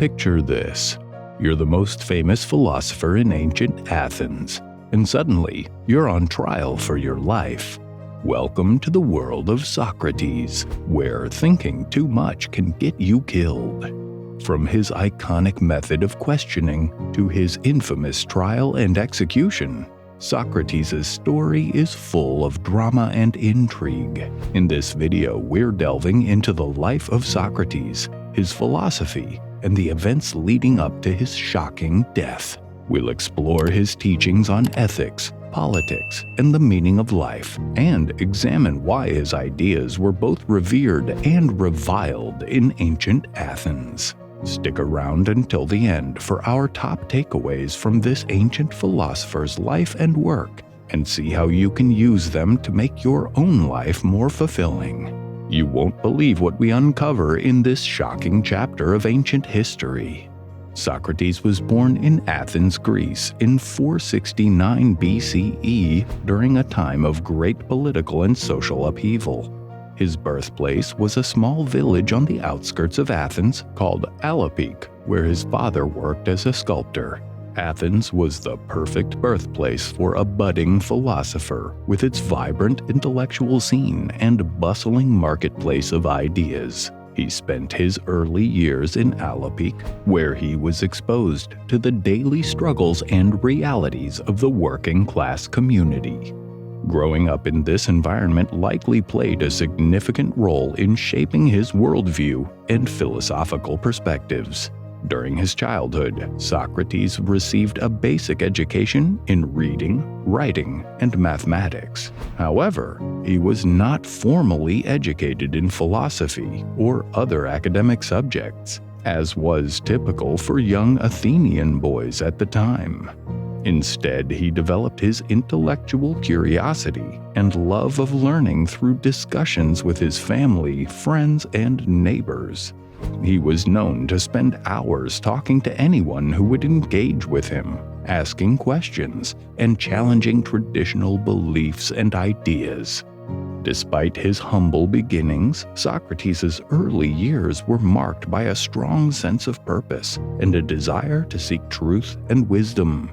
Picture this. You're the most famous philosopher in ancient Athens, and suddenly you're on trial for your life. Welcome to the world of Socrates, where thinking too much can get you killed. From his iconic method of questioning to his infamous trial and execution, Socrates' story is full of drama and intrigue. In this video, we're delving into the life of Socrates, his philosophy, and the events leading up to his shocking death. We'll explore his teachings on ethics, politics, and the meaning of life, and examine why his ideas were both revered and reviled in ancient Athens. Stick around until the end for our top takeaways from this ancient philosopher's life and work, and see how you can use them to make your own life more fulfilling. You won't believe what we uncover in this shocking chapter of ancient history. Socrates was born in Athens, Greece in 469 BCE during a time of great political and social upheaval. His birthplace was a small village on the outskirts of Athens called Alapik, where his father worked as a sculptor. Athens was the perfect birthplace for a budding philosopher, with its vibrant intellectual scene and bustling marketplace of ideas. He spent his early years in Alapik, where he was exposed to the daily struggles and realities of the working class community. Growing up in this environment likely played a significant role in shaping his worldview and philosophical perspectives. During his childhood, Socrates received a basic education in reading, writing, and mathematics. However, he was not formally educated in philosophy or other academic subjects, as was typical for young Athenian boys at the time. Instead, he developed his intellectual curiosity and love of learning through discussions with his family, friends, and neighbors. He was known to spend hours talking to anyone who would engage with him, asking questions, and challenging traditional beliefs and ideas. Despite his humble beginnings, Socrates' early years were marked by a strong sense of purpose and a desire to seek truth and wisdom.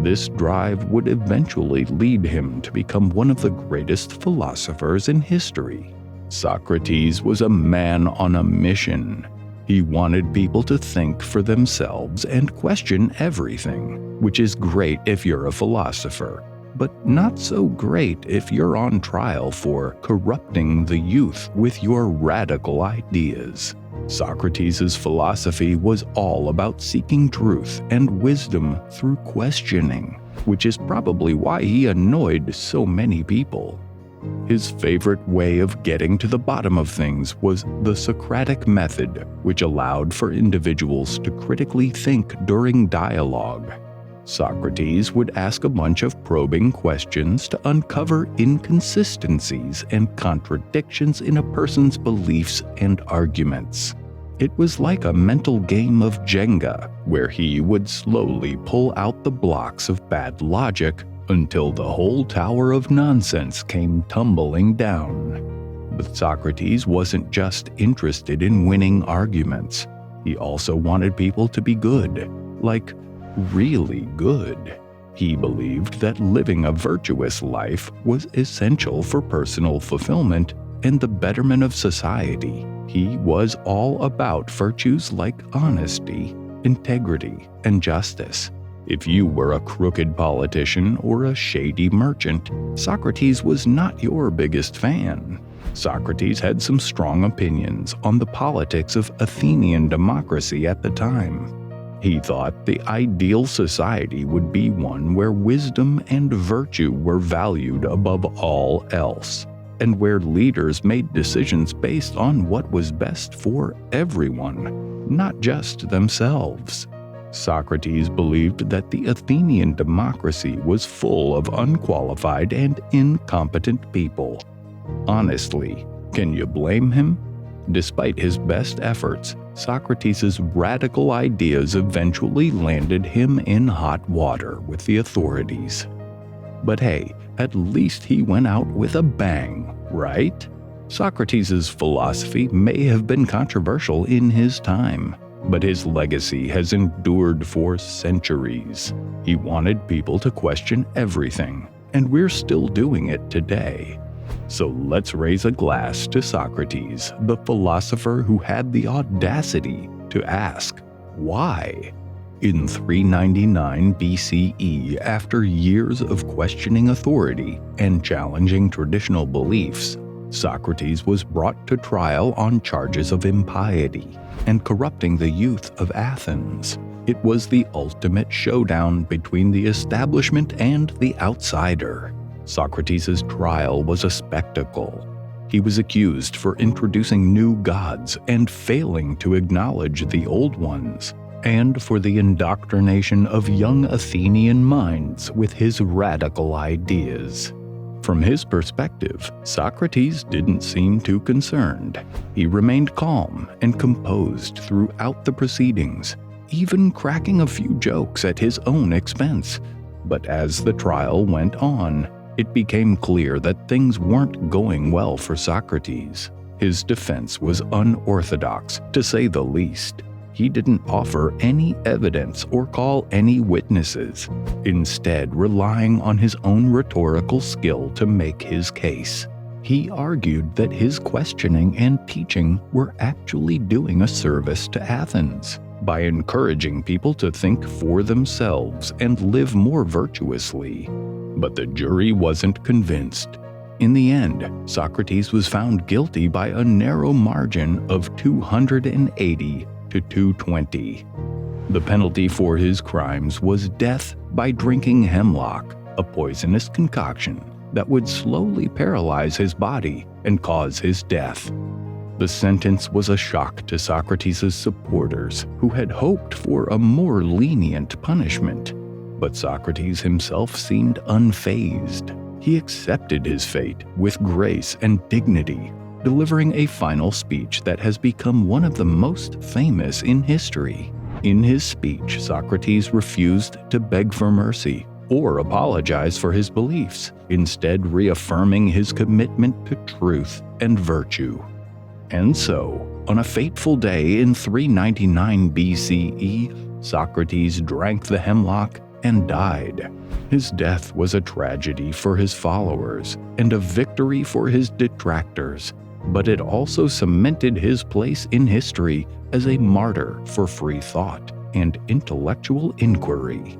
This drive would eventually lead him to become one of the greatest philosophers in history. Socrates was a man on a mission. He wanted people to think for themselves and question everything, which is great if you're a philosopher, but not so great if you're on trial for corrupting the youth with your radical ideas. Socrates' philosophy was all about seeking truth and wisdom through questioning, which is probably why he annoyed so many people. His favorite way of getting to the bottom of things was the Socratic method, which allowed for individuals to critically think during dialogue. Socrates would ask a bunch of probing questions to uncover inconsistencies and contradictions in a person's beliefs and arguments. It was like a mental game of Jenga, where he would slowly pull out the blocks of bad logic until the whole tower of nonsense came tumbling down. But Socrates wasn't just interested in winning arguments. He also wanted people to be good, like really good. He believed that living a virtuous life was essential for personal fulfillment and the betterment of society. He was all about virtues like honesty, integrity, and justice. If you were a crooked politician or a shady merchant, Socrates was not your biggest fan. Socrates had some strong opinions on the politics of Athenian democracy at the time. He thought the ideal society would be one where wisdom and virtue were valued above all else, and where leaders made decisions based on what was best for everyone, not just themselves. Socrates believed that the Athenian democracy was full of unqualified and incompetent people. Honestly, can you blame him? Despite his best efforts, Socrates' radical ideas eventually landed him in hot water with the authorities. But hey, at least he went out with a bang, right? Socrates' philosophy may have been controversial in his time, but his legacy has endured for centuries. He wanted people to question everything, and we're still doing it today. So let's raise a glass to Socrates, the philosopher who had the audacity to ask, why? In 399 BCE, after years of questioning authority and challenging traditional beliefs, Socrates was brought to trial on charges of impiety and corrupting the youth of Athens. It was the ultimate showdown between the establishment and the outsider. Socrates' trial was a spectacle. He was accused for introducing new gods and failing to acknowledge the old ones, and for the indoctrination of young Athenian minds with his radical ideas. From his perspective, Socrates didn't seem too concerned. He remained calm and composed throughout the proceedings, even cracking a few jokes at his own expense. But as the trial went on, it became clear that things weren't going well for Socrates. His defense was unorthodox, to say the least. He didn't offer any evidence or call any witnesses, instead relying on his own rhetorical skill to make his case. He argued that his questioning and teaching were actually doing a service to Athens by encouraging people to think for themselves and live more virtuously. But the jury wasn't convinced. In the end, Socrates was found guilty by a narrow margin of 280 to 220. The penalty for his crimes was death by drinking hemlock, a poisonous concoction that would slowly paralyze his body and cause his death. The sentence was a shock to Socrates' supporters, who had hoped for a more lenient punishment. But Socrates himself seemed unfazed. He accepted his fate with grace and dignity, delivering a final speech that has become one of the most famous in history. In his speech, Socrates refused to beg for mercy or apologize for his beliefs, instead reaffirming his commitment to truth and virtue. And so, on a fateful day in 399 BCE, Socrates drank the hemlock and died. His death was a tragedy for his followers and a victory for his detractors, but it also cemented his place in history as a martyr for free thought and intellectual inquiry.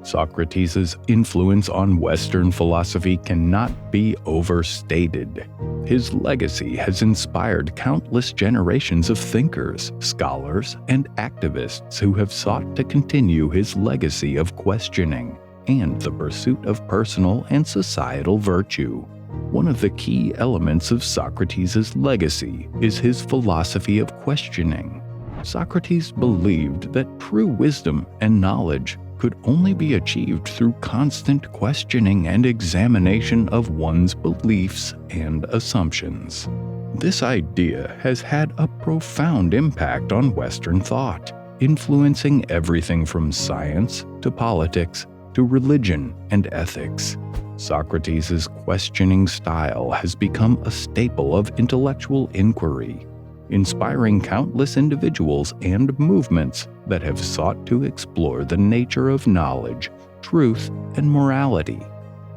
Socrates' influence on Western philosophy cannot be overstated. His legacy has inspired countless generations of thinkers, scholars, and activists who have sought to continue his legacy of questioning and the pursuit of personal and societal virtue. One of the key elements of Socrates' legacy is his philosophy of questioning. Socrates believed that true wisdom and knowledge could only be achieved through constant questioning and examination of one's beliefs and assumptions. This idea has had a profound impact on Western thought, influencing everything from science to politics to religion and ethics. Socrates' questioning style has become a staple of intellectual inquiry, inspiring countless individuals and movements that have sought to explore the nature of knowledge, truth, and morality.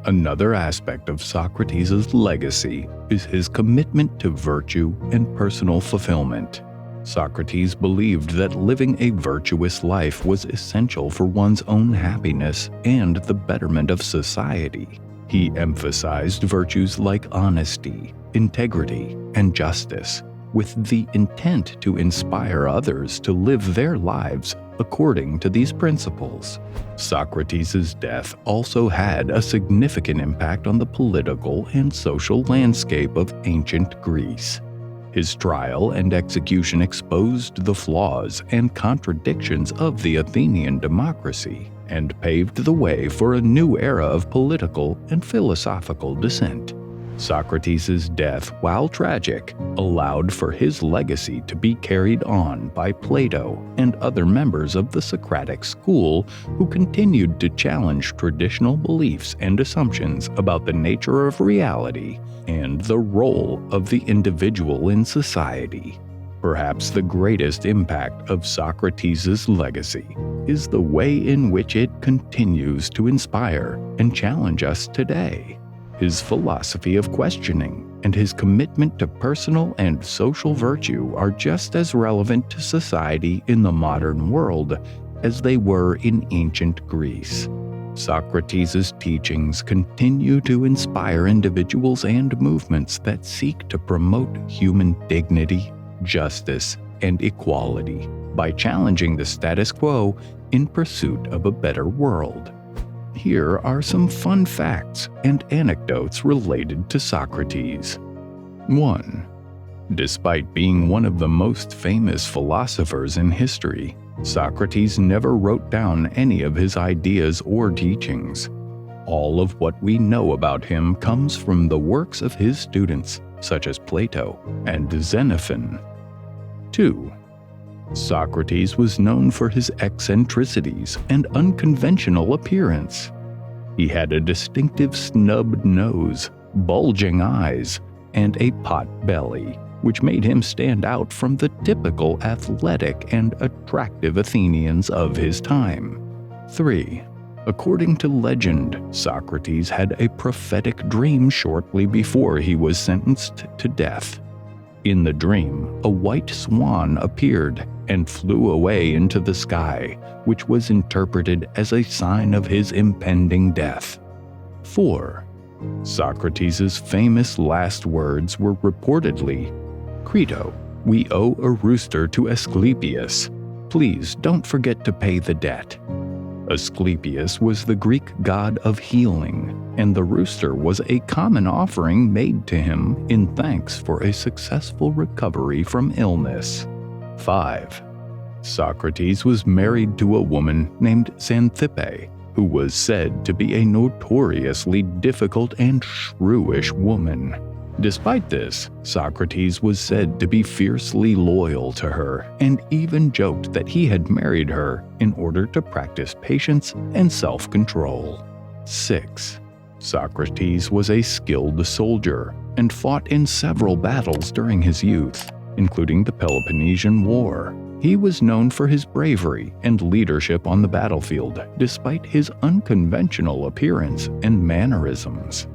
Another aspect of Socrates' legacy is his commitment to virtue and personal fulfillment. Socrates believed that living a virtuous life was essential for one's own happiness and the betterment of society. He emphasized virtues like honesty, integrity, and justice, with the intent to inspire others to live their lives according to these principles. Socrates' death also had a significant impact on the political and social landscape of ancient Greece. His trial and execution exposed the flaws and contradictions of the Athenian democracy and paved the way for a new era of political and philosophical dissent. Socrates' death, while tragic, allowed for his legacy to be carried on by Plato and other members of the Socratic school who continued to challenge traditional beliefs and assumptions about the nature of reality and the role of the individual in society. Perhaps the greatest impact of Socrates' legacy is the way in which it continues to inspire and challenge us today. His philosophy of questioning and his commitment to personal and social virtue are just as relevant to society in the modern world as they were in ancient Greece. Socrates' teachings continue to inspire individuals and movements that seek to promote human dignity, justice, and equality by challenging the status quo in pursuit of a better world. Here are some fun facts and anecdotes related to Socrates. 1. Despite being one of the most famous philosophers in history, Socrates never wrote down any of his ideas or teachings. All of what we know about him comes from the works of his students, such as Plato and Xenophon. 2. Socrates was known for his eccentricities and unconventional appearance. He had a distinctive snubbed nose, bulging eyes, and a pot belly, which made him stand out from the typical athletic and attractive Athenians of his time. 3. According to legend, Socrates had a prophetic dream shortly before he was sentenced to death. In the dream, a white swan appeared and flew away into the sky, which was interpreted as a sign of his impending death. 4. Socrates' famous last words were reportedly, "Crito, we owe a rooster to Asclepius. Please don't forget to pay the debt." Asclepius was the Greek god of healing, and the rooster was a common offering made to him in thanks for a successful recovery from illness. 5. Socrates was married to a woman named Xanthippe, who was said to be a notoriously difficult and shrewish woman. Despite this, Socrates was said to be fiercely loyal to her and even joked that he had married her in order to practice patience and self-control. 6. Socrates was a skilled soldier and fought in several battles during his youth, including the Peloponnesian War. He was known for his bravery and leadership on the battlefield, despite his unconventional appearance and mannerisms.